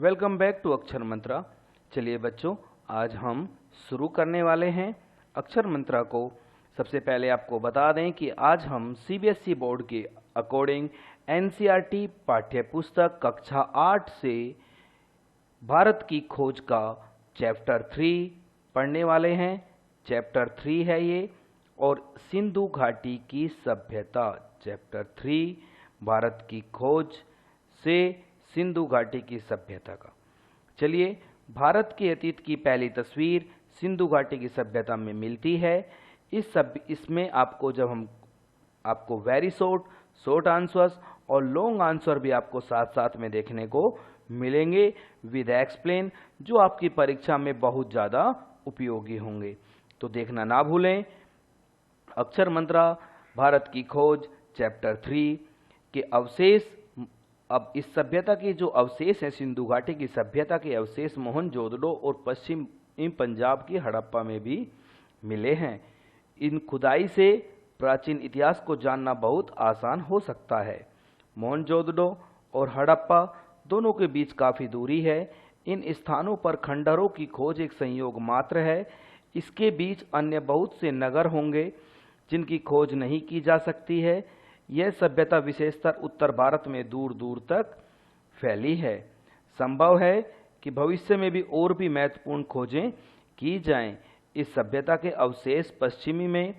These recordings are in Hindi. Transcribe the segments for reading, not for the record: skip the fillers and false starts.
वेलकम बैक टू अक्षर मंत्रा। चलिए बच्चों, आज हम शुरू करने वाले हैं अक्षर मंत्रा को। सबसे पहले आपको बता दें कि आज हम सीबीएसई बोर्ड के अकॉर्डिंग एनसीईआरटी पाठ्य पुस्तक कक्षा 8 से भारत की खोज का चैप्टर 3 पढ़ने वाले हैं। चैप्टर 3 है ये, और सिंधु घाटी की सभ्यता। चैप्टर 3 भारत की खोज से सिंधु घाटी की सभ्यता का। चलिए, भारत के अतीत की पहली तस्वीर सिंधु घाटी की सभ्यता में मिलती है। इसमें आपको वेरी शॉर्ट आंसर्स और लॉन्ग आंसर भी आपको साथ साथ में देखने को मिलेंगे विद एक्सप्लेन, जो आपकी परीक्षा में बहुत ज़्यादा उपयोगी होंगे। तो देखना ना भूलें। अक्षर मंत्रा भारत की खोज चैप्टर 3 के अवशेष। अब इस सभ्यता के जो अवशेष हैं, सिंधु घाटी की सभ्यता के अवशेष मोहनजोदड़ो और पश्चिमी पंजाब की हड़प्पा में भी मिले हैं। इन खुदाई से प्राचीन इतिहास को जानना बहुत आसान हो सकता है। मोहनजोदड़ो और हड़प्पा दोनों के बीच काफ़ी दूरी है। इन स्थानों पर खंडहरों की खोज एक संयोग मात्र है। इसके बीच अन्य बहुत से नगर होंगे जिनकी खोज नहीं की जा सकती है। यह सभ्यता विशेषतर उत्तर भारत में दूर दूर तक फैली है। संभव है कि भविष्य में भी और भी महत्वपूर्ण खोजें की जाएं। इस सभ्यता के अवशेष पश्चिमी में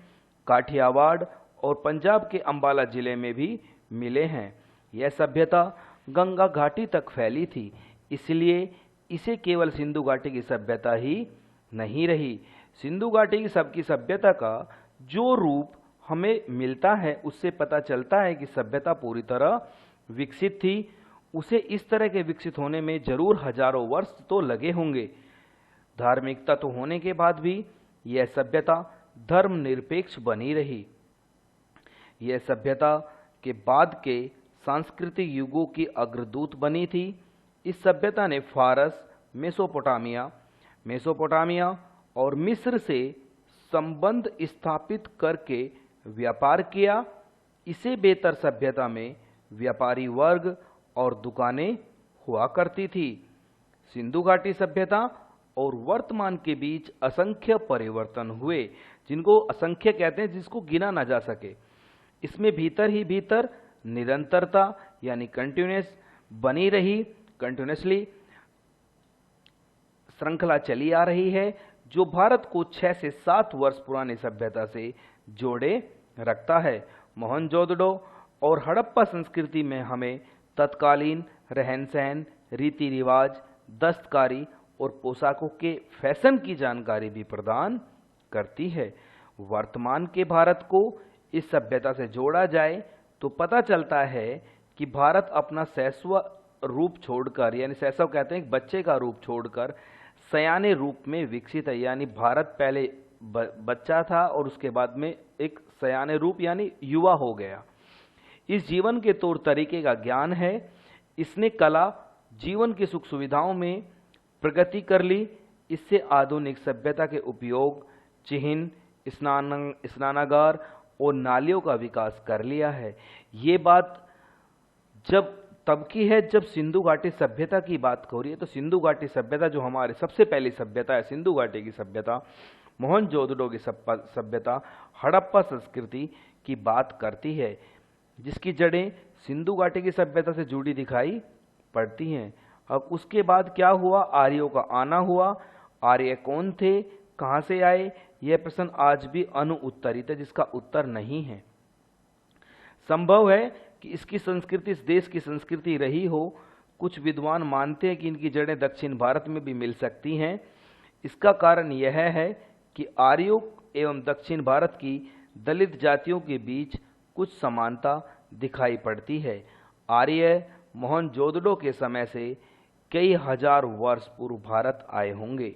काठियावाड़ और पंजाब के अंबाला जिले में भी मिले हैं। यह सभ्यता गंगा घाटी तक फैली थी, इसलिए इसे केवल सिंधु घाटी की सभ्यता ही नहीं रही। सिंधु घाटी की सभ्यता का जो रूप हमें मिलता है, उससे पता चलता है कि सभ्यता पूरी तरह विकसित थी। उसे इस तरह के विकसित होने में जरूर हजारों वर्ष तो लगे होंगे। धार्मिकता तो होने के बाद भी यह सभ्यता धर्मनिरपेक्ष बनी रही। यह सभ्यता के बाद के सांस्कृतिक युगों की अग्रदूत बनी थी। इस सभ्यता ने फारस, मेसोपोटामिया और मिस्र से संबंध स्थापित करके व्यापार किया। इसे बेहतर सभ्यता में व्यापारी वर्ग और दुकानें हुआ करती थी। सिंधु घाटी सभ्यता और वर्तमान के बीच असंख्य परिवर्तन हुए, जिनको असंख्य कहते हैं, जिसको गिना ना जा सके। इसमें भीतर ही भीतर निरंतरता यानी कंटिन्यूस बनी रही। कंटिन्यूसली श्रृंखला चली आ रही है, जो भारत को 6 से 7 वर्ष पुरानी सभ्यता से जोड़े रखता है। मोहनजोदड़ो और हड़प्पा संस्कृति में हमें तत्कालीन रहन सहन, रीति रिवाज, दस्तकारी और पोशाकों के फैशन की जानकारी भी प्रदान करती है। वर्तमान के भारत को इस सभ्यता से जोड़ा जाए तो पता चलता है कि भारत अपना शैशव रूप छोड़कर, यानी शैशव कहते हैं बच्चे का रूप छोड़कर, सयाने रूप में विकसित है। यानी भारत पहले बच्चा था और उसके बाद में एक सयाने रूप यानी युवा हो गया। इस जीवन के तौर तरीके का ज्ञान है। इसने कला, जीवन की सुख सुविधाओं में प्रगति कर ली। इससे आधुनिक सभ्यता के उपयोग, चिह्न, स्नानागार और नालियों का विकास कर लिया है। ये बात जब तब की है जब सिंधु घाटी सभ्यता की बात हो रही है। तो सिंधु घाटी सभ्यता जो हमारे सबसे पहली सभ्यता है, सिंधु घाटी की सभ्यता, मोहनजोदड़ो की सभ्यता, हड़प्पा संस्कृति की बात करती है, जिसकी जड़ें सिंधु घाटी की सभ्यता से जुड़ी दिखाई पड़ती हैं। अब उसके बाद क्या हुआ? आर्यों का आना हुआ। आर्य कौन थे, कहाँ से आए? यह प्रश्न आज भी अनुत्तरित है, जिसका उत्तर नहीं है। संभव है कि इसकी संस्कृति इस देश की संस्कृति रही हो। कुछ विद्वान मानते हैं कि इनकी जड़ें दक्षिण भारत में भी मिल सकती हैं। इसका कारण यह है कि आर्यों एवं दक्षिण भारत की दलित जातियों के बीच कुछ समानता दिखाई पड़ती है। आर्य मोहनजोदड़ो के समय से कई हजार वर्ष पूर्व भारत आए होंगे।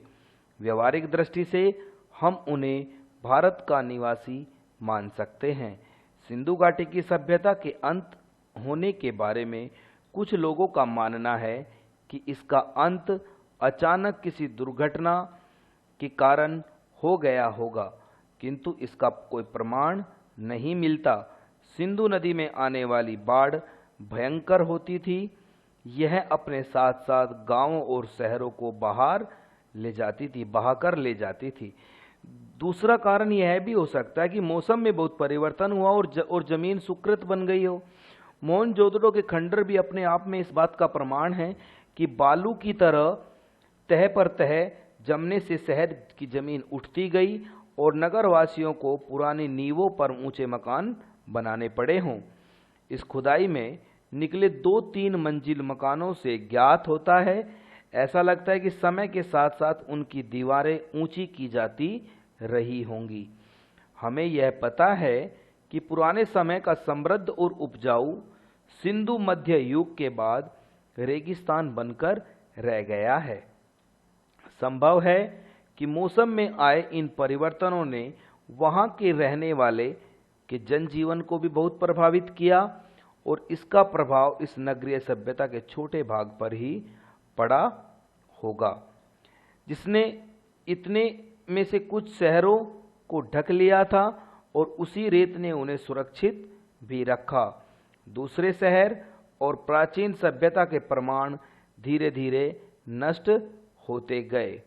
व्यवहारिक दृष्टि से हम उन्हें भारत का निवासी मान सकते हैं। सिंधु घाटी की सभ्यता के अंत होने के बारे में कुछ लोगों का मानना है कि इसका अंत अचानक किसी दुर्घटना के कारण हो गया होगा, किंतु इसका कोई प्रमाण नहीं मिलता। सिंधु नदी में आने वाली बाढ़ भयंकर होती थी। यह अपने साथ साथ गांवों और शहरों को बहाकर ले जाती थी। दूसरा कारण यह भी हो सकता है कि मौसम में बहुत परिवर्तन हुआ और जमीन सुकृत बन गई हो। मोहनजोदड़ो के खंडर भी अपने आप में इस बात का प्रमाण है कि बालू की तरह तह पर तह जमने से शहर की जमीन उठती गई और नगरवासियों को पुरानी नींवों पर ऊंचे मकान बनाने पड़े हों। इस खुदाई में निकले 2-3 मंजिल मकानों से ज्ञात होता है, ऐसा लगता है कि समय के साथ साथ उनकी दीवारें ऊंची की जाती रही होंगी। हमें यह पता है कि पुराने समय का समृद्ध और उपजाऊ सिंधु मध्य युग के बाद रेगिस्तान बनकर रह गया है। संभव है कि मौसम में आए इन परिवर्तनों ने वहां के रहने वाले के जनजीवन को भी बहुत प्रभावित किया और इसका प्रभाव इस नगरीय सभ्यता के छोटे भाग पर ही पड़ा होगा, जिसने इतने में से कुछ शहरों को ढक लिया था और उसी रेत ने उन्हें सुरक्षित भी रखा। दूसरे शहर और प्राचीन सभ्यता के प्रमाण धीरे धीरे नष्ट होते गए।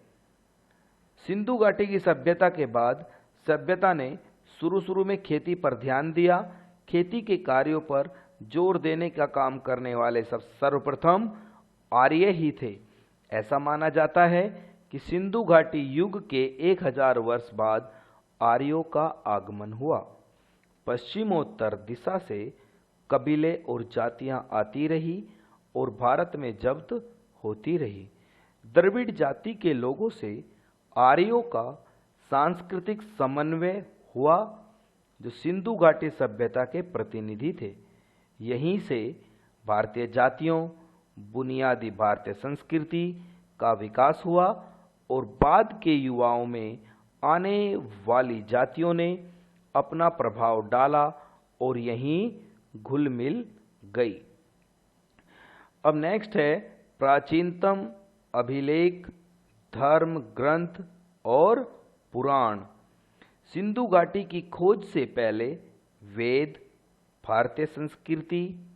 सिंधु घाटी की सभ्यता के बाद सभ्यता ने शुरू में खेती पर ध्यान दिया। खेती के कार्यों पर जोर देने का काम करने वाले सर्वप्रथम आर्य ही थे। ऐसा माना जाता है कि सिंधु घाटी युग के 1000 वर्ष बाद आर्यों का आगमन हुआ। पश्चिमोत्तर दिशा से कबीले और जातियां आती रही और भारत में जब्त होती रही। द्रविड़ जाति के लोगों से आर्यों का सांस्कृतिक समन्वय हुआ, जो सिंधु घाटी सभ्यता के प्रतिनिधि थे। यहीं से भारतीय जातियों, बुनियादी भारतीय संस्कृति का विकास हुआ और बाद के युवाओं में आने वाली जातियों ने अपना प्रभाव डाला और यहीं घुल मिल गई। अब नेक्स्ट है प्राचीनतम अभिलेख, धर्म ग्रंथ और पुराण। सिंधु घाटी की खोज से पहले वेद भारतीय संस्कृति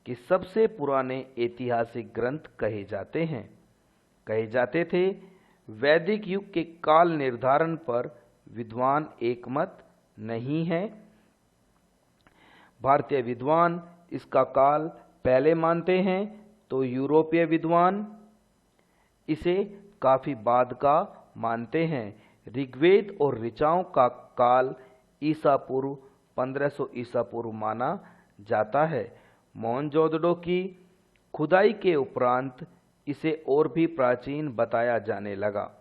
के सबसे पुराने ऐतिहासिक ग्रंथ कहे जाते थे। वैदिक युग के काल निर्धारण पर विद्वान एकमत नहीं है। भारतीय विद्वान इसका काल पहले मानते हैं तो यूरोपीय विद्वान इसे काफी बाद का मानते हैं। ऋग्वेद और ऋचाओं का काल ईसा पूर्व 1500 ईसा पूर्व माना जाता है। मोहनजोदड़ो की खुदाई के उपरांत इसे और भी प्राचीन बताया जाने लगा।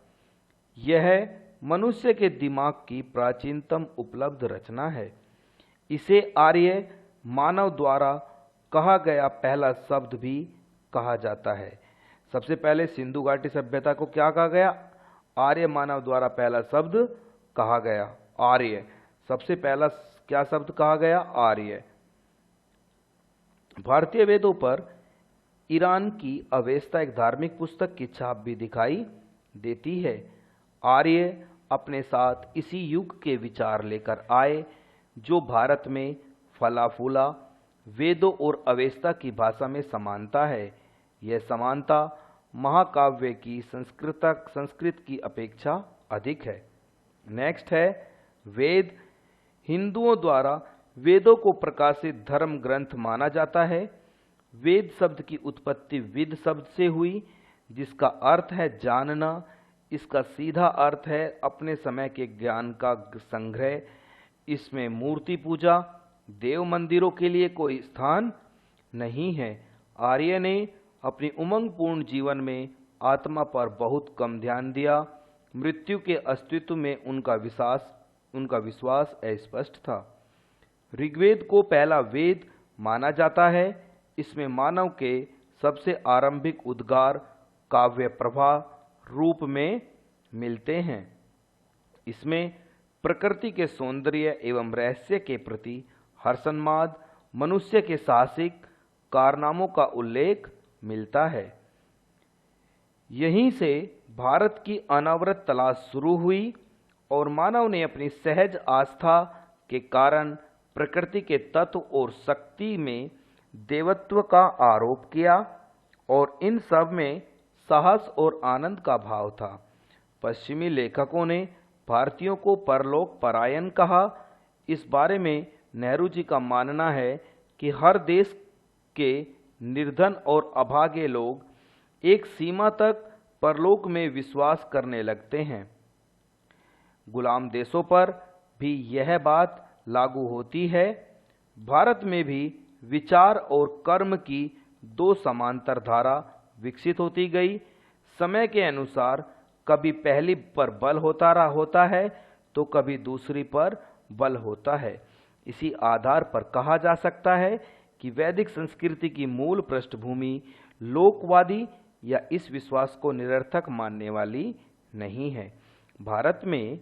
यह मनुष्य के दिमाग की प्राचीनतम उपलब्ध रचना है। इसे आर्य मानव द्वारा कहा गया पहला शब्द भी कहा जाता है। सबसे पहले सिंधु घाटी सभ्यता को क्या कहा गया? आर्य मानव द्वारा पहला शब्द कहा गया आर्य। सबसे पहला क्या शब्द कहा गया? आर्य। भारतीय वेदों पर ईरान की अवेस्ता एक धार्मिक पुस्तक की छाप भी दिखाई देती है। आर्य अपने साथ इसी युग के विचार लेकर आए जो भारत में फला फूला। वेदों और अवेस्ता की भाषा में समानता है। यह समानता महाकाव्य की संस्कृत की अपेक्षा अधिक है। नेक्स्ट है वेद। हिंदुओं द्वारा वेदों को प्रकाशित धर्म ग्रंथ माना जाता है। वेद शब्द की उत्पत्ति विद शब्द से हुई, जिसका अर्थ है जानना। इसका सीधा अर्थ है अपने समय के ज्ञान का संग्रह। इसमें मूर्ति पूजा, देव मंदिरों के लिए कोई स्थान नहीं है। आर्य ने अपनी उमंगपूर्ण जीवन में आत्मा पर बहुत कम ध्यान दिया। मृत्यु के अस्तित्व में उनका विश्वास अस्पष्ट था। ऋग्वेद को पहला वेद माना जाता है। इसमें मानव के सबसे आरंभिक उद्गार काव्य प्रभा रूप में मिलते हैं। इसमें प्रकृति के सौंदर्य एवं रहस्य के प्रति हर्षोन्माद, मनुष्य के साहसिक कारनामों का उल्लेख मिलता है। यहीं से भारत की अनवरत तलाश शुरू हुई और मानव ने अपनी सहज आस्था के कारण प्रकृति के तत्व और शक्ति में देवत्व का आरोप किया और इन सब में साहस और आनंद का भाव था। पश्चिमी लेखकों ने भारतीयों को परलोक परायण कहा। इस बारे में नेहरू जी का मानना है कि हर देश के निर्धन और अभागे लोग एक सीमा तक परलोक में विश्वास करने लगते हैं। गुलाम देशों पर भी यह बात लागू होती है। भारत में भी विचार और कर्म की दो समांतर धारा विकसित होती गई। समय के अनुसार कभी पहली पर बल होता है तो कभी दूसरी पर बल होता है। इसी आधार पर कहा जा सकता है कि वैदिक संस्कृति की मूल पृष्ठभूमि लोकवादी या इस विश्वास को निरर्थक मानने वाली नहीं है। भारत में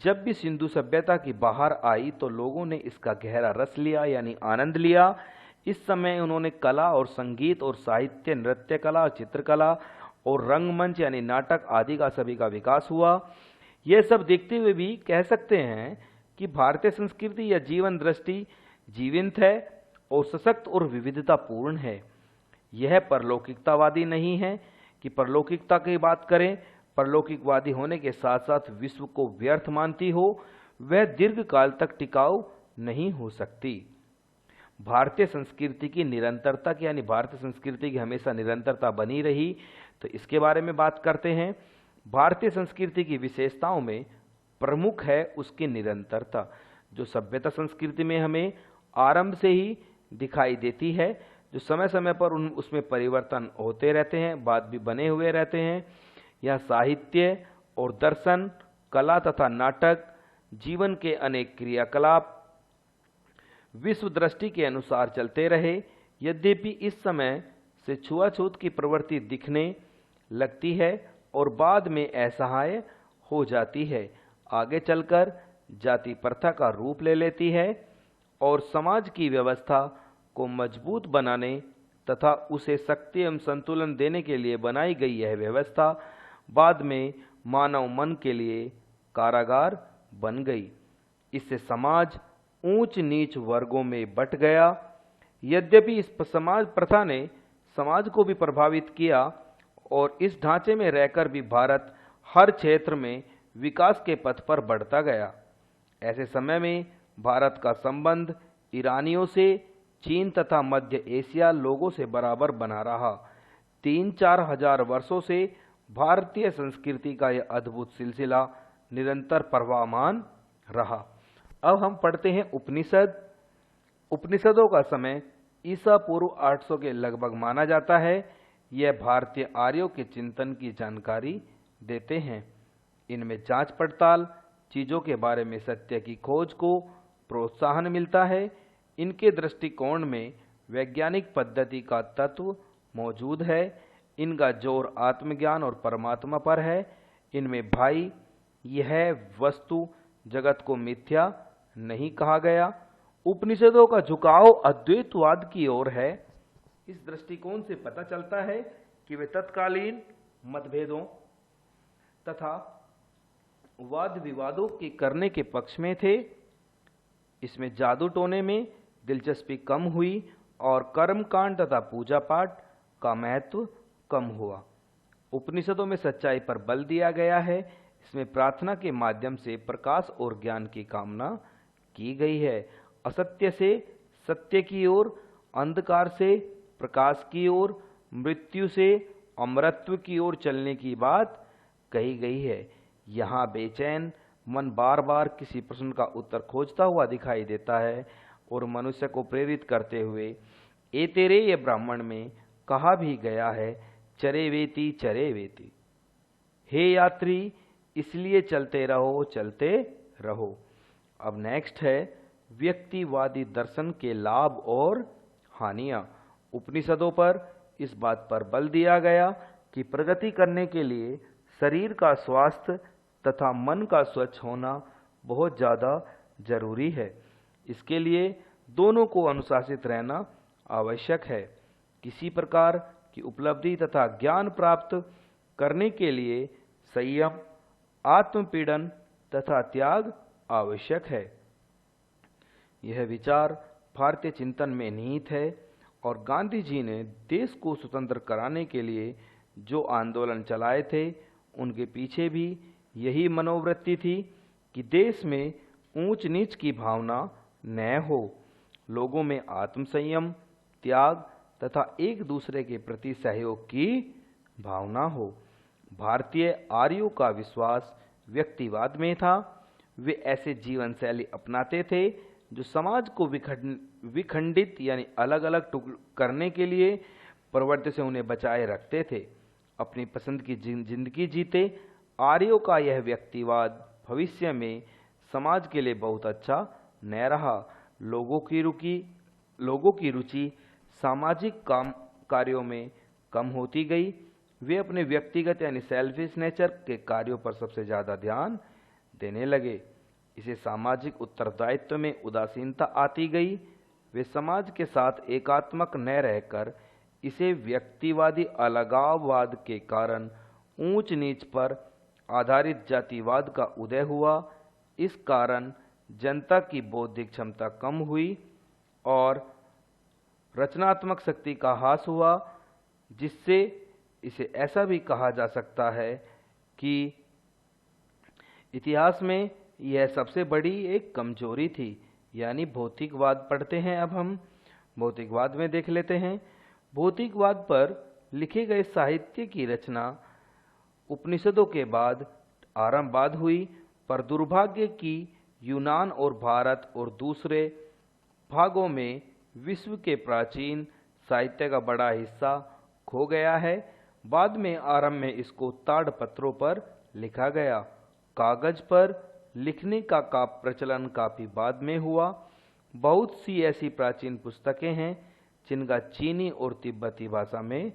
जब भी सिंधु सभ्यता की बाहर आई तो लोगों ने इसका गहरा रस लिया यानी आनंद लिया। इस समय उन्होंने कला और संगीत और साहित्य, नृत्य कला, चित्रकला और रंगमंच यानी नाटक आदि का सभी का विकास हुआ। यह सब देखते हुए भी कह सकते हैं कि भारतीय संस्कृति या जीवन दृष्टि जीवंत है और सशक्त और विविधतापूर्ण है। यह परलौकिकतावादी नहीं है कि परलौकिकता की बात करें। परलौकिकवादी होने के साथ साथ विश्व को व्यर्थ मानती हो, वह दीर्घकाल तक टिकाऊ नहीं हो सकती। भारतीय संस्कृति की निरंतरता यानी भारतीय संस्कृति की हमेशा निरंतरता बनी रही, तो इसके बारे में बात करते हैं। भारतीय संस्कृति की विशेषताओं में प्रमुख है उसकी निरंतरता, जो सभ्यता संस्कृति में हमें आरंभ से ही दिखाई देती है, जो समय समय पर उसमें परिवर्तन होते रहते हैं, बाद भी बने हुए रहते हैं। यह साहित्य और दर्शन, कला तथा नाटक, जीवन के अनेक क्रियाकलाप विश्व दृष्टि के अनुसार चलते रहे। यद्यपि इस समय से छुआछूत की प्रवृत्ति दिखने लगती है और बाद में असहाय हो जाती है, आगे चलकर जाति प्रथा का रूप ले लेती है और समाज की व्यवस्था को मजबूत बनाने तथा उसे शक्ति एवं संतुलन देने के लिए बनाई गई यह व्यवस्था बाद में मानव मन के लिए कारागार बन गई। इससे समाज ऊंच नीच वर्गों में बंट गया। यद्यपि इस समाज प्रथा ने समाज को भी प्रभावित किया और इस ढांचे में रहकर भी भारत हर क्षेत्र में विकास के पथ पर बढ़ता गया। ऐसे समय में भारत का संबंध ईरानियों से, चीन तथा मध्य एशिया लोगों से बराबर बना रहा। 3-4 हजार वर्षों से भारतीय संस्कृति का यह अद्भुत सिलसिला निरंतर प्रवाहमान रहा। अब हम पढ़ते हैं उपनिषद। उपनिषदों का समय ईसा पूर्व 800 के लगभग माना जाता है। यह भारतीय आर्यों के चिंतन की जानकारी देते हैं। इनमें जांच पड़ताल, चीजों के बारे में सत्य की खोज को प्रोत्साहन मिलता है। इनके दृष्टिकोण में वैज्ञानिक पद्धति का तत्व मौजूद है। इनका जोर आत्मज्ञान और परमात्मा पर है। इनमें भाई, यह वस्तु जगत को मिथ्या नहीं कहा गया। उपनिषदों का झुकाव अद्वैतवाद की ओर है। इस दृष्टिकोण से पता चलता है कि वे तत्कालीन मतभेदों तथा वाद विवादों के करने के पक्ष में थे। इसमें जादू टोने में दिलचस्पी कम हुई और कर्मकांड तथा पूजा पाठ का महत्व कम हुआ। उपनिषदों में सच्चाई पर बल दिया गया है। इसमें प्रार्थना के माध्यम से प्रकाश और ज्ञान की कामना की गई है। असत्य से सत्य की ओर, अंधकार से प्रकाश की ओर, मृत्यु से अमरत्व की ओर चलने की बात कही गई है। यहाँ बेचैन मन बार बार किसी प्रश्न का उत्तर खोजता हुआ दिखाई देता है और मनुष्य को प्रेरित करते हुए एतेरे ये ब्राह्मण में कहा भी गया है, चरे वेति चरे वेति, हे यात्री इसलिए चलते रहो चलते रहो। अब नेक्स्ट है व्यक्तिवादी दर्शन के लाभ और हानियां। उपनिषदों पर इस बात पर बल दिया गया कि प्रगति करने के लिए शरीर का स्वास्थ्य तथा मन का स्वच्छ होना बहुत ज़्यादा जरूरी है। इसके लिए दोनों को अनुशासित रहना आवश्यक है। किसी प्रकार की उपलब्धि तथा ज्ञान प्राप्त करने के लिए संयम, आत्मपीड़न तथा त्याग आवश्यक है। यह विचार भारतीय चिंतन में निहित है और गांधी जी ने देश को स्वतंत्र कराने के लिए जो आंदोलन चलाए थे, उनके पीछे भी यही मनोवृत्ति थी कि देश में ऊंच नीच की भावना न हो, लोगों में आत्मसंयम, त्याग तथा एक दूसरे के प्रति सहयोग की भावना हो। भारतीय आर्यों का विश्वास व्यक्तिवाद में था। वे ऐसे जीवन शैली अपनाते थे जो समाज को विखंडित यानी अलग अलग टुकड़ों करने के लिए प्रवृत्ति से उन्हें बचाए रखते थे। अपनी पसंद की जिंदगी जीते आर्यों का यह व्यक्तिवाद भविष्य में समाज के लिए बहुत अच्छा न रहा। लोगों की रुचि सामाजिक कार्यों में कम होती गई। वे अपने व्यक्तिगत यानी सेल्फिश नेचर के कार्यों पर सबसे ज्यादा ध्यान देने लगे। इसे सामाजिक उत्तरदायित्व में उदासीनता आती गई। वे समाज के साथ एकात्मक न रहकर इसे व्यक्तिवादी अलगाववाद के कारण ऊंच नीच पर आधारित जातिवाद का उदय हुआ। इस कारण जनता की बौद्धिक क्षमता कम हुई और रचनात्मक शक्ति का ह्रास हुआ, जिससे इसे ऐसा भी कहा जा सकता है कि इतिहास में यह सबसे बड़ी एक कमजोरी थी। यानी भौतिकवाद पढ़ते हैं। अब हम भौतिकवाद में देख लेते हैं। भौतिकवाद पर लिखे गए साहित्य की रचना उपनिषदों के बाद आरंभवाद हुई, पर दुर्भाग्य की यूनान और भारत और दूसरे भागों में विश्व के प्राचीन साहित्य का बड़ा हिस्सा खो गया है। बाद में आरंभ में इसको ताड़पत्रों पर लिखा गया। कागज पर लिखने का प्रचलन काफी बाद में हुआ। बहुत सी ऐसी प्राचीन पुस्तकें हैं जिनका चीनी और तिब्बती भाषा में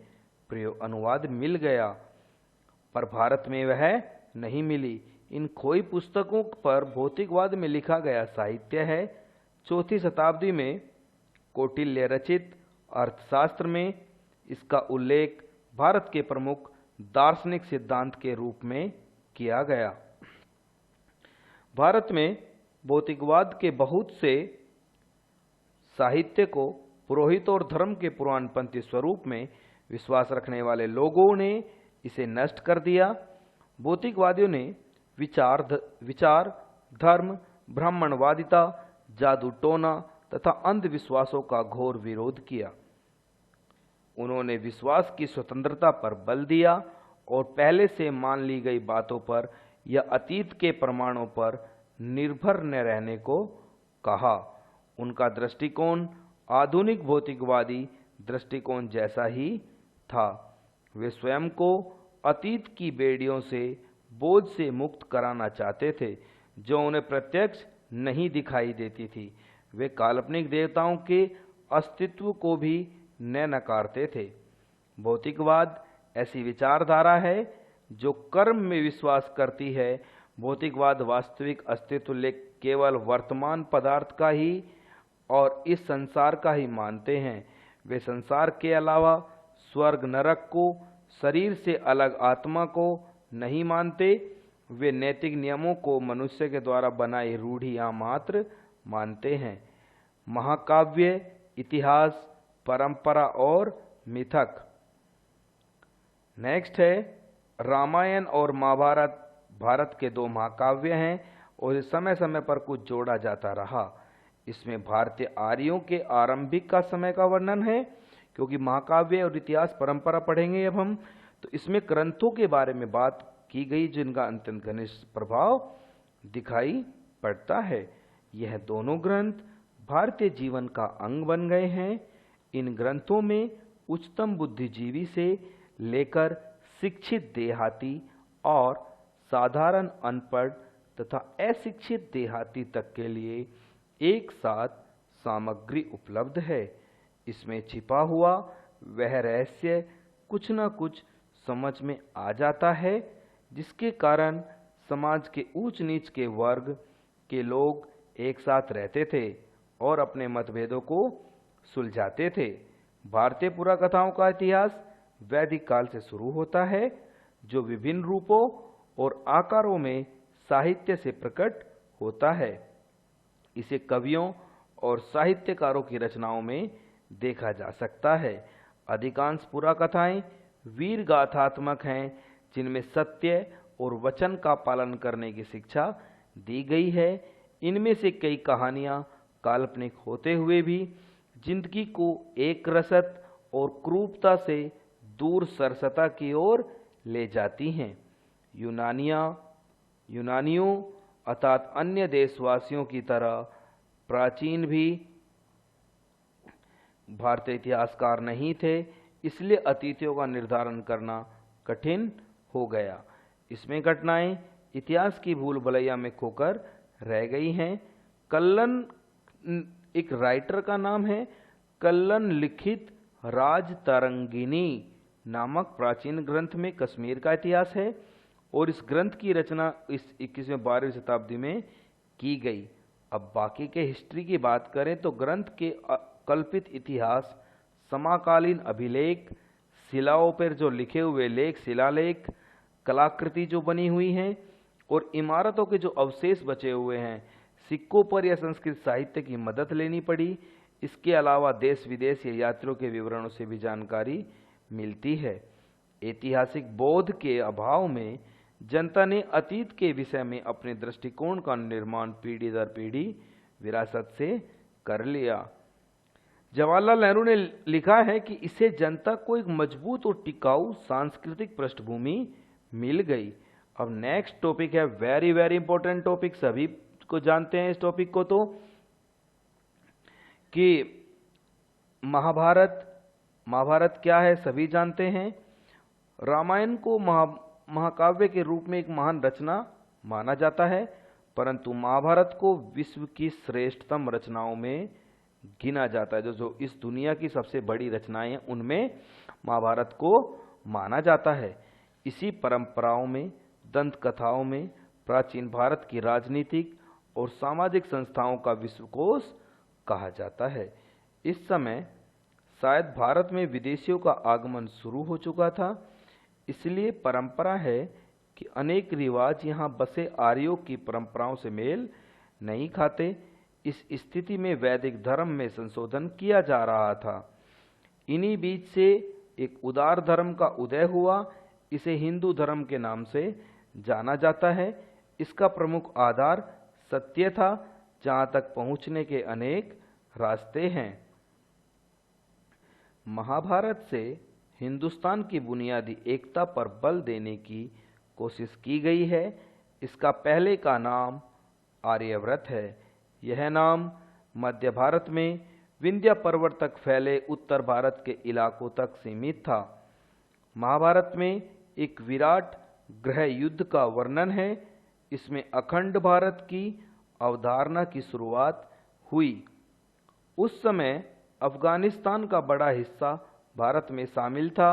अनुवाद मिल गया, पर भारत में वह नहीं मिली। इन खोई पुस्तकों पर भौतिकवाद में लिखा गया साहित्य है। 4वीं शताब्दी में कौटिल्य रचित अर्थशास्त्र में इसका उल्लेख भारत के प्रमुख दार्शनिक सिद्धांत के रूप में किया गया। भारत में भौतिकवाद के बहुत से साहित्य को पुरोहित और धर्म के पुराणपंथी स्वरूप में विश्वास रखने वाले लोगों ने इसे नष्ट कर दिया। भौतिकवादियों ने विचार, धर्म, ब्राह्मणवादिता, जादू टोना तथा अंधविश्वासों का घोर विरोध किया। उन्होंने विश्वास की स्वतंत्रता पर बल दिया और पहले से मान ली गई बातों पर या अतीत के प्रमाणों पर निर्भर न रहने को कहा। उनका दृष्टिकोण आधुनिक भौतिकवादी दृष्टिकोण जैसा ही था। वे स्वयं को अतीत की बेड़ियों से, बोझ से मुक्त कराना चाहते थे जो उन्हें प्रत्यक्ष नहीं दिखाई देती थी। वे काल्पनिक देवताओं के अस्तित्व को भी न नकारते थे। भौतिकवाद ऐसी विचारधारा है जो कर्म में विश्वास करती है। भौतिकवाद वास्तविक अस्तित्व केवल वर्तमान पदार्थ का ही और इस संसार का ही मानते हैं। वे संसार के अलावा स्वर्ग नरक को, शरीर से अलग आत्मा को नहीं मानते। वे नैतिक नियमों को मनुष्य के द्वारा बनाई रूढ़ियां मात्र मानते हैं। महाकाव्य, इतिहास, परंपरा और मिथक। नेक्स्ट है रामायण और महाभारत। भारत के 2 महाकाव्य हैं और इस समय समय पर कुछ जोड़ा जाता रहा। इसमें भारतीय आर्यों के आरंभिक का समय का वर्णन है, क्योंकि महाकाव्य और इतिहास परंपरा पढ़ेंगे अब हम, तो इसमें ग्रंथों के बारे में बात की गई जिनका अत्यंत घनिष्ठ प्रभाव दिखाई पड़ता है। यह दोनों ग्रंथ भारतीय जीवन का अंग बन गए हैं। इन ग्रंथों में उच्चतम बुद्धिजीवी से लेकर शिक्षित देहाती और साधारण अनपढ़ तथा अशिक्षित देहाती तक के लिए एक साथ सामग्री उपलब्ध है। इसमें छिपा हुआ वह रहस्य कुछ न कुछ समझ में आ जाता है, जिसके कारण समाज के ऊंच नीच के वर्ग के लोग एक साथ रहते थे और अपने मतभेदों को सुलझाते थे। भारतीय पुराकथाओं का इतिहास वैदिक काल से शुरू होता है, जो विभिन्न रूपों और आकारों में साहित्य से प्रकट होता है। इसे कवियों और साहित्यकारों की रचनाओं में देखा जा सकता है। अधिकांश पुराकथाएं वीर गाथात्मक हैं, जिनमें सत्य और वचन का पालन करने की शिक्षा दी गई है। इनमें से कई कहानियां काल्पनिक होते हुए भी जिंदगी को एक रसद और क्रूरता से दूर सरसता की ओर ले जाती हैं। यूनानियों अर्थात अन्य देशवासियों की तरह प्राचीन भी भारतीय इतिहासकार नहीं थे, इसलिए अतीतों का निर्धारण करना कठिन हो गया। इसमें घटनाएं इतिहास की भूल भुलैया में खोकर रह गई हैं। कल्लन एक राइटर का नाम है। कल्लन लिखित राजतरंगिनी नामक प्राचीन ग्रंथ में कश्मीर का इतिहास है और इस ग्रंथ की रचना इस 21वीं-12वीं शताब्दी में की गई। अब बाकी के हिस्ट्री की बात करें तो ग्रंथ के कल्पित इतिहास, समकालीन अभिलेख, शिलाओं पर जो लिखे हुए लेख, शिलालेख, कलाकृति जो बनी हुई हैं और इमारतों के जो अवशेष बचे हुए हैं, सिक्कों पर या संस्कृत साहित्य की मदद लेनी पड़ी। इसके अलावा देश विदेश या यात्रियों के विवरणों से भी जानकारी मिलती है। ऐतिहासिक बोध के अभाव में जनता ने अतीत के विषय में अपने दृष्टिकोण का निर्माण पीढ़ी दर पीढ़ी विरासत से कर लिया। जवाहरलाल नेहरू ने लिखा है कि इससे जनता को एक मजबूत और टिकाऊ सांस्कृतिक पृष्ठभूमि मिल गई। अब नेक्स्ट टॉपिक है वेरी वेरी इंपॉर्टेंट टॉपिक, सभी को जानते हैं इस टॉपिक को, तो कि महाभारत क्या है सभी जानते हैं। रामायण को महाकाव्य के रूप में एक महान रचना माना जाता है, परंतु महाभारत को विश्व की श्रेष्ठतम रचनाओं में गिना जाता है। जो इस दुनिया की सबसे बड़ी रचनाएं हैं उनमें महाभारत को माना जाता है। इसी परंपराओं में, दंत कथाओं में प्राचीन भारत की राजनीतिक और सामाजिक संस्थाओं का विश्वकोश कहा जाता है। इस समय शायद भारत में विदेशियों का आगमन शुरू हो चुका था, इसलिए परंपरा है कि अनेक रिवाज यहाँ बसे आर्यों की परंपराओं से मेल नहीं खाते। इस स्थिति में वैदिक धर्म में संशोधन किया जा रहा था। इन्हीं बीच से एक उदार धर्म का उदय हुआ। इसे हिंदू धर्म के नाम से जाना जाता है। इसका प्रमुख आधार सत्य था, जहाँ तक पहुँचने के अनेक रास्ते हैं। महाभारत से हिंदुस्तान की बुनियादी एकता पर बल देने की कोशिश की गई है। इसका पहले का नाम आर्यव्रत है। यह नाम मध्य भारत में विंध्य पर्वत तक फैले उत्तर भारत के इलाकों तक सीमित था। महाभारत में एक विराट गृह युद्ध का वर्णन है। इसमें अखंड भारत की अवधारणा की शुरुआत हुई। उस समय अफगानिस्तान का बड़ा हिस्सा भारत में शामिल था।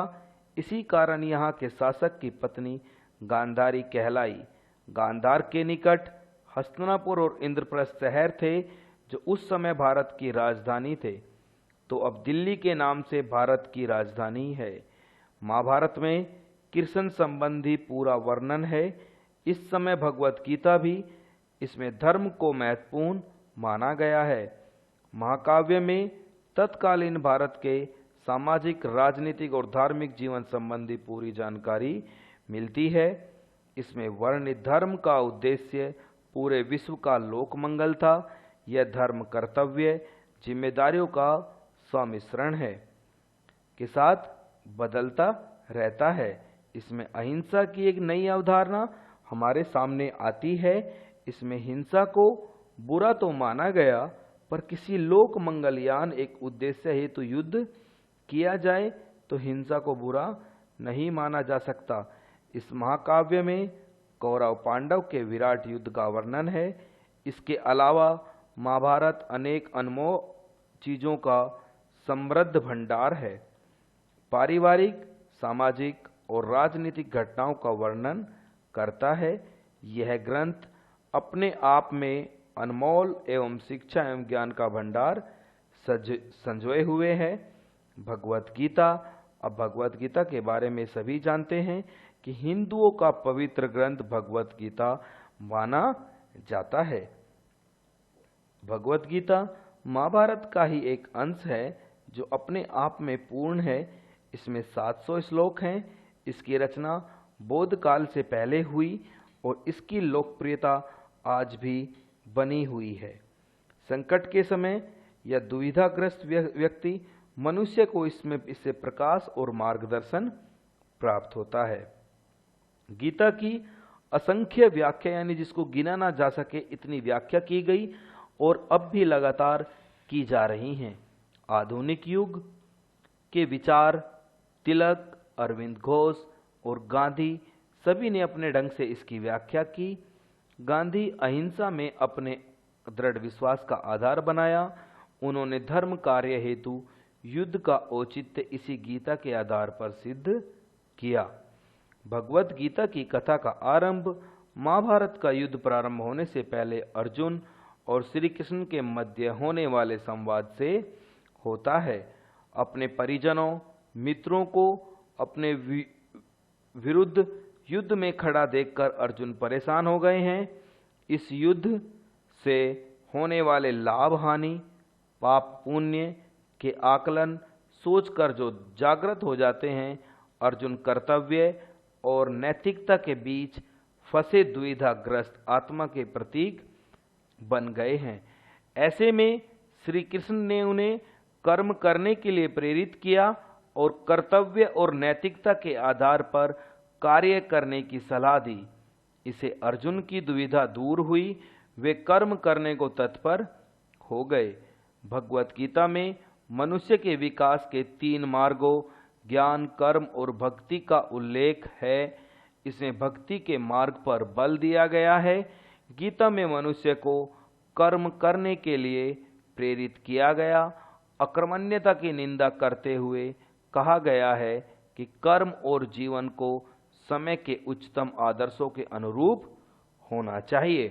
इसी कारण यहाँ के शासक की पत्नी गांधारी कहलाई। गांधार के निकट हस्तिनापुर और इंद्रप्रस्थ शहर थे, जो उस समय भारत की राजधानी थे। तो अब दिल्ली के नाम से भारत की राजधानी है। महाभारत में कृष्ण संबंधी पूरा वर्णन है। इस समय भगवत गीता भी इसमें धर्म को महत्वपूर्ण माना गया है। महाकाव्य में तत्कालीन भारत के सामाजिक, राजनीतिक और धार्मिक जीवन संबंधी पूरी जानकारी मिलती है। इसमें वर्णित धर्म का उद्देश्य पूरे विश्व का लोक मंगल था। यह धर्म कर्तव्य, जिम्मेदारियों का सम्मिश्रण है के साथ बदलता रहता है। इसमें अहिंसा की एक नई अवधारणा हमारे सामने आती है। इसमें हिंसा को बुरा तो माना गया, पर किसी लोक मंगलयान एक उद्देश्य हेतु युद्ध किया जाए तो हिंसा को बुरा नहीं माना जा सकता। इस महाकाव्य में कौरव पांडव के विराट युद्ध का वर्णन है। इसके अलावा महाभारत अनेक अनमोल चीजों का समृद्ध भंडार है। पारिवारिक, सामाजिक और राजनीतिक घटनाओं का वर्णन करता है। यह ग्रंथ अपने आप में अनमोल एवं शिक्षा एवं ज्ञान का भंडार संजोए हुए है। भगवत गीता। अब भगवत गीता के बारे में सभी जानते हैं कि हिंदुओं का पवित्र ग्रंथ भगवत गीता माना जाता है। भगवत गीता महाभारत का ही एक अंश है। जो अपने आप में पूर्ण है। इसमें 700 श्लोक हैं। इसकी रचना बौद्ध काल से पहले हुई और इसकी लोकप्रियता आज भी बनी हुई है। संकट के समय या दुविधाग्रस्त व्यक्ति मनुष्य को इससे प्रकाश और मार्गदर्शन प्राप्त होता है। गीता की असंख्य व्याख्या, यानी जिसको गिना ना जा सके इतनी व्याख्या की गई और अब भी लगातार की जा रही हैं। आधुनिक युग के विचार तिलक, अरविंद घोष और गांधी सभी ने अपने ढंग से इसकी व्याख्या की। गांधी अहिंसा में अपने दृढ़ विश्वास का आधार बनाया। उन्होंने धर्म कार्य हेतु युद्ध का औचित्य इसी गीता के आधार पर सिद्ध किया। भगवत गीता की कथा का आरंभ महाभारत का युद्ध प्रारंभ होने से पहले अर्जुन और श्री कृष्ण के मध्य होने वाले संवाद से होता है। अपने परिजनों मित्रों को अपने विरुद्ध युद्ध में खड़ा देखकर अर्जुन परेशान हो गए हैं। इस युद्ध से होने वाले लाभ हानि, पाप पुण्य के आकलन सोचकर जो जागृत हो जाते हैं, अर्जुन कर्तव्य और नैतिकता के बीच फंसे दुविधाग्रस्त आत्मा के प्रतीक बन गए हैं। ऐसे में श्री कृष्ण ने उन्हें कर्म करने के लिए प्रेरित किया और कर्तव्य और नैतिकता के आधार पर कार्य करने की सलाह दी। इससे अर्जुन की दुविधा दूर हुई, वे कर्म करने को तत्पर हो गए। भगवत गीता में मनुष्य के विकास के 3 मार्गों ज्ञान, कर्म और भक्ति का उल्लेख है। इसमें भक्ति के मार्ग पर बल दिया गया है। गीता में मनुष्य को कर्म करने के लिए प्रेरित किया गया। अकर्मण्यता की निंदा करते हुए कहा गया है कि कर्म और जीवन को समय के उच्चतम आदर्शों के अनुरूप होना चाहिए।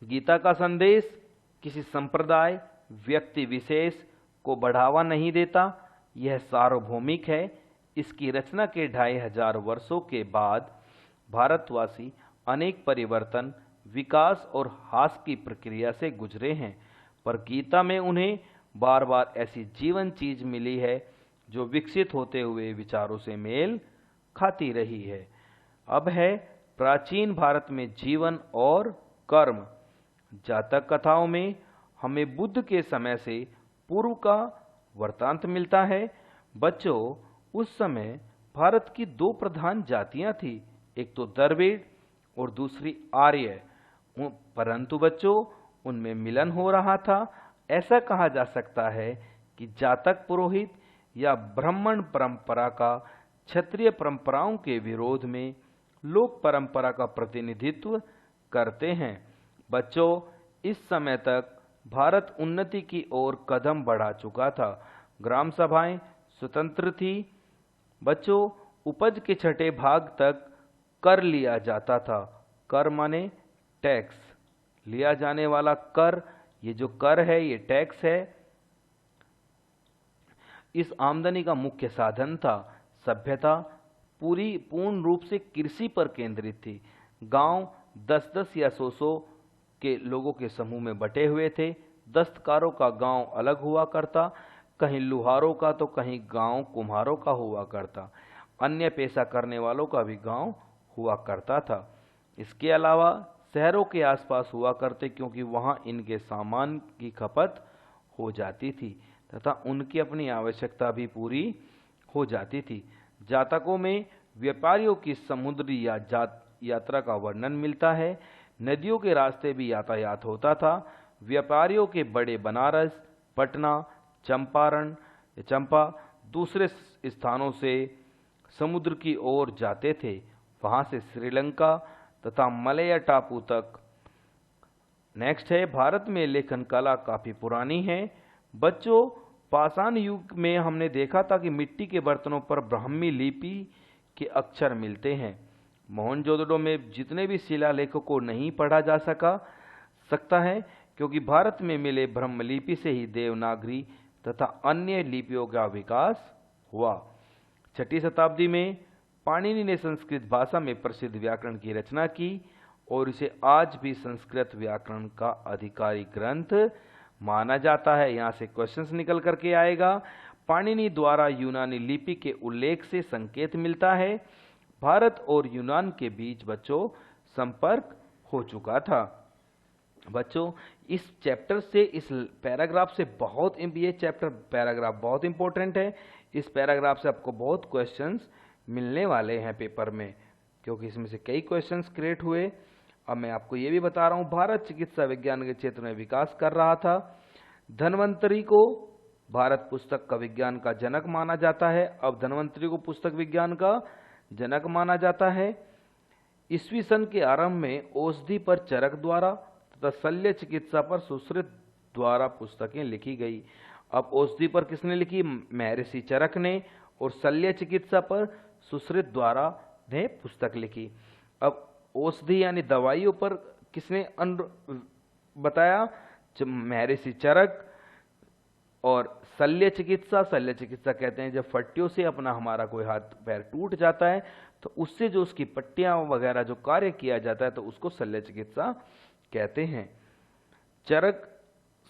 गीता का संदेश किसी संप्रदाय, व्यक्ति विशेष को बढ़ावा नहीं देता, यह सार्वभौमिक है। इसकी रचना के 2500 वर्षों के बाद भारतवासी अनेक परिवर्तन, विकास और ह्रास की प्रक्रिया से गुजरे हैं, पर गीता में उन्हें बार बार ऐसी जीवन चीज मिली है जो विकसित होते हुए विचारों से मेल खाती रही है। अब है प्राचीन भारत में जीवन और कर्म। जातक कथाओं में हमें बुद्ध के समय से पूर्व का वृत्तांत मिलता है। बच्चों, उस समय भारत की 2 प्रधान जातियां थी, एक तो द्रविड़ और दूसरी आर्य। परंतु बच्चों, उनमें मिलन हो रहा था। ऐसा कहा जा सकता है कि जातक पुरोहित या ब्राह्मण परंपरा का क्षत्रिय परंपराओं के विरोध में लोक परंपरा का प्रतिनिधित्व करते हैं। बच्चों, इस समय तक भारत उन्नति की ओर कदम बढ़ा चुका था। ग्राम सभाएं स्वतंत्र थी। बच्चों, उपज के 6ठे भाग तक कर लिया जाता था। कर माने टैक्स, लिया जाने वाला कर। ये जो कर है ये टैक्स है। इस आमदनी का मुख्य साधन था। सभ्यता पूर्ण रूप से कृषि पर केंद्रित थी। गांव 10-10 या 100-100 के लोगों के समूह में बटे हुए थे। दस्तकारों का गांव अलग हुआ करता, कहीं लुहारों का तो कहीं गांव कुम्हारों का हुआ करता। अन्य पेशा करने वालों का भी गांव हुआ करता था। इसके अलावा शहरों के आसपास हुआ करते, क्योंकि वहां इनके सामान की खपत हो जाती थी तथा उनकी अपनी आवश्यकता भी पूरी हो जाती थी। जातकों में व्यापारियों की समुद्री यात्रा का वर्णन मिलता है। नदियों के रास्ते भी यातायात होता था। व्यापारियों के बड़े बनारस, पटना, चंपा दूसरे स्थानों से समुद्र की ओर जाते थे। वहां से श्रीलंका तथा मलय टापू तक। नेक्स्ट है, भारत में लेखन कला काफी पुरानी है। बच्चों, पाषाण युग में हमने देखा था कि मिट्टी के बर्तनों पर ब्राह्मी लिपि के अक्षर मिलते हैं। मोहनजोदड़ो में जितने भी शिलालेखों को नहीं पढ़ा जा सकता है, क्योंकि भारत में मिले ब्रह्मलिपि से ही देवनागरी तथा अन्य लिपियों का विकास हुआ। 6ठी शताब्दी में पाणिनि ने संस्कृत भाषा में प्रसिद्ध व्याकरण की रचना की और इसे आज भी संस्कृत व्याकरण का आधिकारिक ग्रंथ माना जाता है। यहाँ से क्वेश्चंस निकल करके आएगा। पाणिनि द्वारा यूनानी लिपि के उल्लेख से संकेत मिलता है भारत और यूनान के बीच बच्चों संपर्क हो चुका था। बच्चों इस चैप्टर से, इस पैराग्राफ से ये चैप्टर पैराग्राफ बहुत इंपॉर्टेंट है। इस पैराग्राफ से आपको बहुत क्वेश्चंस मिलने वाले हैं पेपर में, क्योंकि इसमें से कई क्वेश्चंस क्रिएट हुए। अब मैं आपको ये भी बता रहा हूँ, भारत चिकित्सा विज्ञान के क्षेत्र में विकास कर रहा था। धन्वंतरि को भारत पुस्तक का विज्ञान का जनक माना जाता है। अब धन्वंतरि को पुस्तक विज्ञान का जनक माना जाता है। ईस्वी सन के आरंभ में औषधि पर चरक द्वारा तथा शल्य चिकित्सा पर सुश्रुत द्वारा पुस्तकें लिखी गई। अब औषधि पर किसने लिखी? महर्षि चरक ने। और शल्य चिकित्सा पर सुश्रुत द्वारा ने पुस्तक लिखी। अब औषधि यानी दवाइयों पर किसने बताया? महर्षि चरक। और शल्य चिकित्सा कहते हैं जब फट्टियों से अपना हमारा कोई हाथ पैर टूट जाता है तो उससे जो उसकी पट्टियां वगैरह जो कार्य किया जाता है तो उसको शल्य चिकित्सा कहते हैं। चरक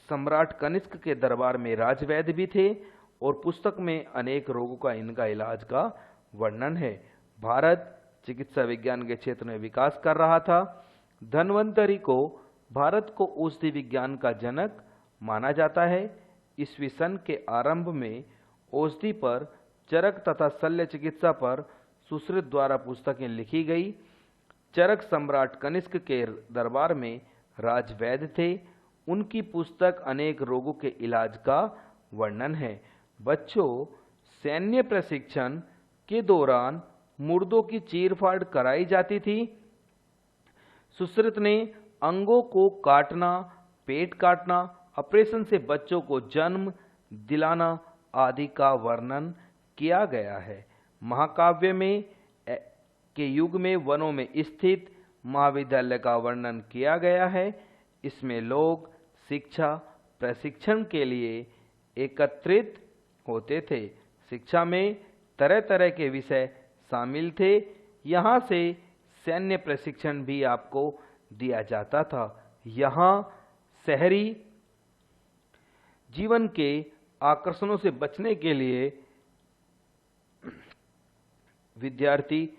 सम्राट कनिष्क के दरबार में राजवैद्य भी थे और पुस्तक में अनेक रोगों का इनका इलाज का वर्णन है। भारत चिकित्सा विज्ञान के क्षेत्र में विकास कर रहा था। धन्वंतरि को भारत को औषधि विज्ञान का जनक माना जाता है। ईस्वी सन के आरंभ में औषधि पर चरक तथा शल्य चिकित्सा पर सुश्रुत द्वारा पुस्तकें लिखी गई। चरक सम्राट कनिष्क के दरबार में राजवैद्य थे। उनकी पुस्तक अनेक रोगों के इलाज का वर्णन है। बच्चों सैन्य प्रशिक्षण के दौरान मुर्दों की चीरफाड़ कराई जाती थी। सुश्रुत ने अंगों को काटना, पेट काटना, ऑपरेशन से बच्चों को जन्म दिलाना आदि का वर्णन किया गया है। महाकाव्य में के युग में वनों में स्थित महाविद्यालय का वर्णन किया गया है। इसमें लोग शिक्षा प्रशिक्षण के लिए एकत्रित होते थे। शिक्षा में तरह तरह के विषय शामिल थे। यहाँ से सैन्य प्रशिक्षण भी आपको दिया जाता था। यहाँ शहरी जीवन के आकर्षणों से बचने के लिए विद्यार्थी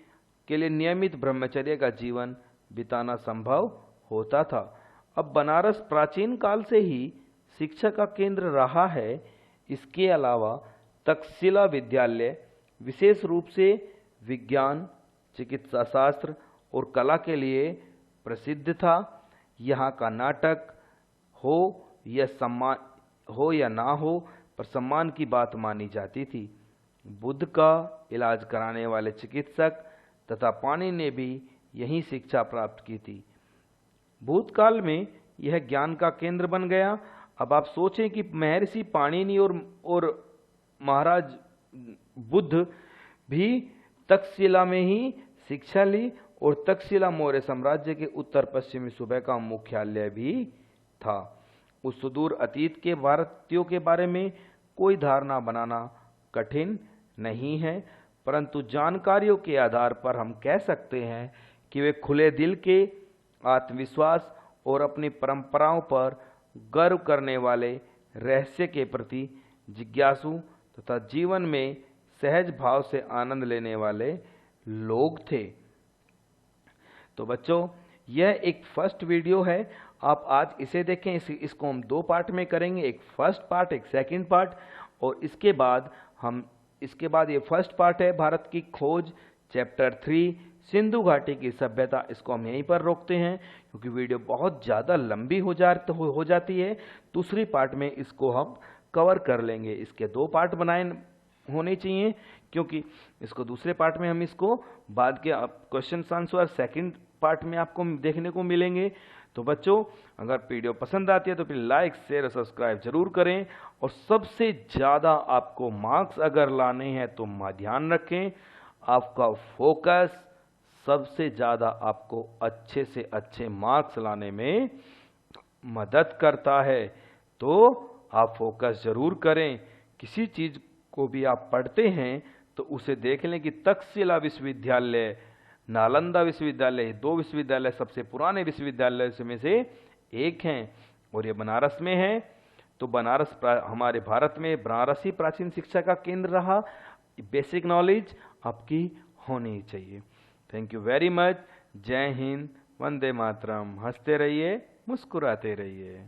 के लिए नियमित ब्रह्मचर्य का जीवन बिताना संभव होता था। अब बनारस प्राचीन काल से ही शिक्षा का केंद्र रहा है। इसके अलावा तक्षशिला विद्यालय विशेष रूप से विज्ञान, चिकित्सा शास्त्र और कला के लिए प्रसिद्ध था। यहाँ का नाटक हो या ना हो पर सम्मान की बात मानी जाती थी। बुद्ध का इलाज कराने वाले चिकित्सक तथा पाणिनि ने भी यही शिक्षा प्राप्त की थी। भूतकाल में यह ज्ञान का केंद्र बन गया। अब आप सोचें कि महर्षि पाणिनि और महाराज बुद्ध भी तक्षशिला में ही शिक्षा ली और तक्षशिला मौर्य साम्राज्य के उत्तर पश्चिमी सूबे का मुख्यालय भी था। उस सुदूर अतीत के भारतीयों के बारे में कोई धारणा बनाना कठिन नहीं है, परंतु जानकारियों के आधार पर हम कह सकते हैं कि वे खुले दिल के, आत्मविश्वास और अपनी परंपराओं पर गर्व करने वाले, रहस्य के प्रति जिज्ञासु तथा जीवन में सहज भाव से आनंद लेने वाले लोग थे। तो बच्चों यह एक फर्स्ट वीडियो है। आप आज इसे देखें। इसको हम दो पार्ट में करेंगे, एक फर्स्ट पार्ट, एक सेकंड पार्ट। और इसके बाद ये फर्स्ट पार्ट है भारत की खोज, चैप्टर 3 सिंधु घाटी की सभ्यता। इसको हम यहीं पर रोकते हैं क्योंकि वीडियो बहुत ज़्यादा लंबी हो जाती है। दूसरी पार्ट में इसको हम कवर कर लेंगे। इसके दो पार्ट बनाए होने चाहिए क्योंकि इसको दूसरे पार्ट में हम इसको बाद के क्वेश्चन आंसर सेकंड पार्ट में आपको देखने को मिलेंगे। तो बच्चों अगर वीडियो पसंद आती है तो फिर लाइक, शेयर और सब्सक्राइब जरूर करें। और सबसे ज़्यादा आपको मार्क्स अगर लाने हैं तो ध्यान रखें, आपका फोकस सबसे ज़्यादा आपको अच्छे से अच्छे मार्क्स लाने में मदद करता है। तो आप फोकस जरूर करें। किसी चीज़ को भी आप पढ़ते हैं तो उसे देख लें कि तक्षशिला विश्वविद्यालय, नालंदा विश्वविद्यालय, दो विश्वविद्यालय सबसे पुराने विश्वविद्यालय में से एक हैं और ये बनारस में है। तो हमारे भारत में बनारस ही प्राचीन शिक्षा का केंद्र रहा। बेसिक नॉलेज आपकी होनी चाहिए। Thank you very much. जय हिंद, वंदे मातरम। हंसते रहिए, मुस्कुराते रहिए।